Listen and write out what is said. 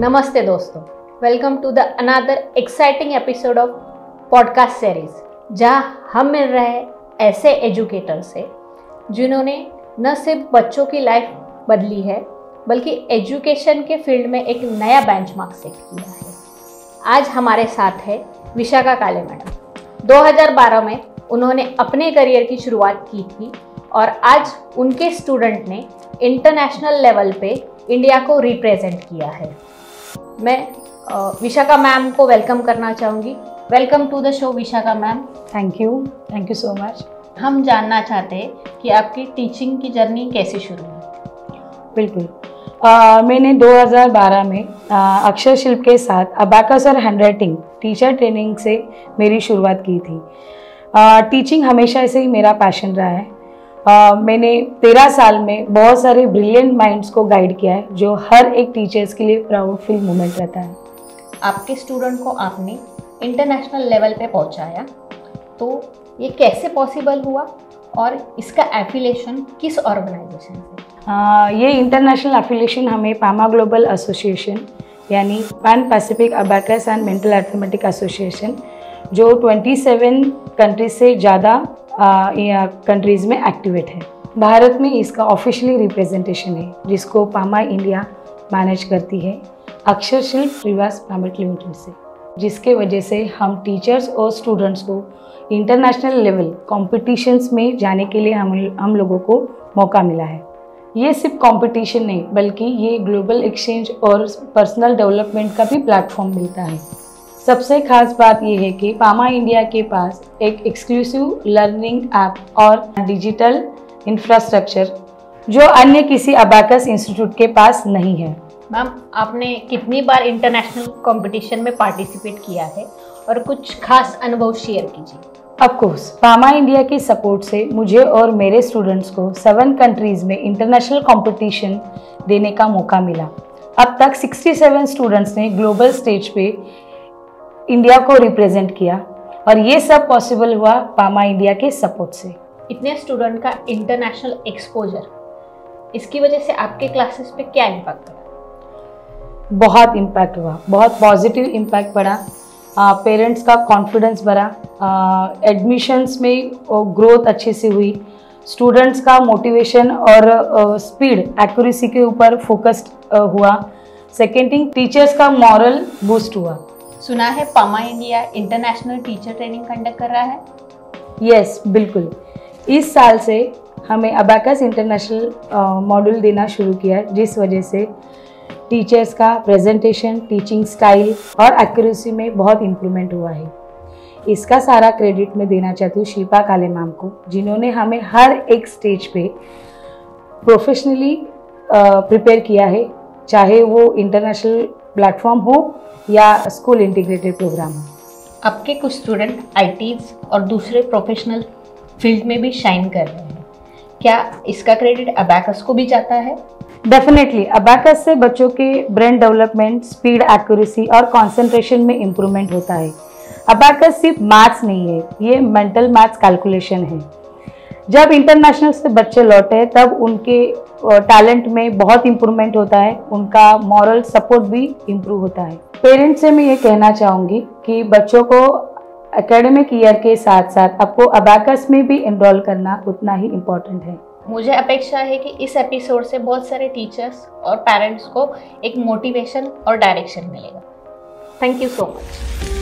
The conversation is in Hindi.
नमस्ते दोस्तों, welcome to the another exciting episode of podcast series, जहां हम मिल रहे हैं ऐसे एजुकेटर से जिन्होंने न सिर्फ बच्चों की लाइफ बदली है बल्कि एजुकेशन के फील्ड में एक नया बेंचमार्क सेट किया है। आज हमारे साथ है विशाखा काले मैडम। 2012 में उन्होंने अपने करियर की शुरुआत की थी और आज उनके स्टूडेंट ने इंटरनेशनल लेवल पे इंडिया को रिप्रेजेंट किया है। मैं विशाखा मैम को वेलकम करना चाहूँगी। Welcome to the show Vishakha ma'am. Thank you so much. हम जानना चाहते हैं कि आपकी टीचिंग की जर्नी कैसे शुरू हुई। बिल्कुल, मैंने 2012 में अक्षर शिल्प के साथ अबाकस और हैंडराइटिंग टीचर ट्रेनिंग से मेरी शुरुआत की थी। टीचिंग हमेशा से ही मेरा पैशन रहा है। मैंने 13 साल में बहुत सारे ब्रिलियंट माइंड्स को गाइड किया है, जो हर एक टीचर्स के लिए प्राउड फील मोमेंट रहता है। आपके स्टूडेंट को आपने इंटरनेशनल लेवल पे पहुंचाया, तो ये कैसे पॉसिबल हुआ और इसका एफिलिएशन किस ऑर्गेनाइजेशन से? ये इंटरनेशनल एफिलिएशन हमें पामा ग्लोबल एसोसिएशन यानी pan Pacific abacus and mental arithmetic association, जो 27 कंट्रीज से ज़्यादा कंट्रीज़ में एक्टिवेट है। भारत में इसका ऑफिशियली रिप्रेजेंटेशन है, जिसको पामा इंडिया मैनेज करती है अक्षर शिल्प रिवास प्राइवेट लिमिटेड से, जिसके वजह से हम टीचर्स और स्टूडेंट्स को इंटरनेशनल लेवल कॉम्पिटिशन्स में जाने के लिए हम लोगों को मौका मिला है। ये सिर्फ कंपटीशन नहीं, बल्कि ये ग्लोबल एक्सचेंज और पर्सनल डेवलपमेंट का भी प्लेटफॉर्म मिलता है। सबसे खास बात यह है कि पामा इंडिया के पास एक एक्सक्लूसिव लर्निंग ऐप और डिजिटल इंफ्रास्ट्रक्चर जो अन्य किसी अबाकस इंस्टीट्यूट के पास नहीं है। मैम, आपने कितनी बार इंटरनेशनल कंपटीशन में पार्टिसिपेट किया है और कुछ खास अनुभव शेयर कीजिए। ऑफकोर्स, पामा इंडिया की सपोर्ट से मुझे और मेरे स्टूडेंट्स को 7 कंट्रीज़ में इंटरनेशनल कंपटीशन देने का मौका मिला। अब तक 67 स्टूडेंट्स ने ग्लोबल स्टेज पे इंडिया को रिप्रेजेंट किया और ये सब पॉसिबल हुआ पामा इंडिया के सपोर्ट से। इतने स्टूडेंट का इंटरनेशनल एक्सपोजर, इसकी वजह से आपके क्लासेस पे क्या इम्पैक्ट पड़ा? बहुत इम्पैक्ट हुआ, बहुत पॉजिटिव इम्पैक्ट पड़ा। पेरेंट्स का कॉन्फिडेंस बढ़ा, एडमिशन्स में ग्रोथ अच्छे से हुई, स्टूडेंट्स का मोटिवेशन और स्पीड एक्यूरेसी के ऊपर फोकस्ड हुआ। सेकेंड थिंग, टीचर्स का मॉरल बूस्ट हुआ। सुना है पामा India international teacher training conduct कर रहा है। यस, बिल्कुल। इस साल से हमें अबाकस इंटरनेशनल मॉड्यूल देना शुरू किया है, जिस वजह से टीचर्स का प्रेजेंटेशन, टीचिंग स्टाइल और एक्यूरेसी में बहुत इम्प्रूवमेंट हुआ है। इसका सारा क्रेडिट मैं देना चाहती हूँ शिल्पा काले मैम को, जिन्होंने हमें हर एक स्टेज पे प्रोफेशनली प्रिपेयर किया है, चाहे वो इंटरनेशनल प्लेटफॉर्म हो या स्कूल इंटीग्रेटेड प्रोग्राम हो। आपके कुछ स्टूडेंट आईटीज और दूसरे प्रोफेशनल फील्ड में भी शाइन कर रहे हैं, क्या इसका क्रेडिट अबाकस को भी जाता है? डेफिनेटली, अबाकस से बच्चों के ब्रेन डेवलपमेंट, स्पीड, एक्यूरेसी और कंसंट्रेशन में इम्प्रूवमेंट होता है। अबाकस सिर्फ मैथ्स नहीं है, ये मेंटल मैथ्स कैलकुलेशन है। जब इंटरनेशनल से बच्चे लौटे तब उनके टैलेंट में बहुत इम्प्रूवमेंट होता है, उनका मॉरल सपोर्ट भी इम्प्रूव होता है। पेरेंट्स से मैं ये कहना चाहूँगी कि बच्चों को एकेडमिक ईयर के साथ साथ आपको अबाकस में भी एनरोल करना उतना ही इम्पोर्टेंट है। मुझे अपेक्षा है कि इस एपिसोड से बहुत सारे टीचर्स और पेरेंट्स को एक मोटिवेशन और डायरेक्शन मिलेगा। Thank you so much.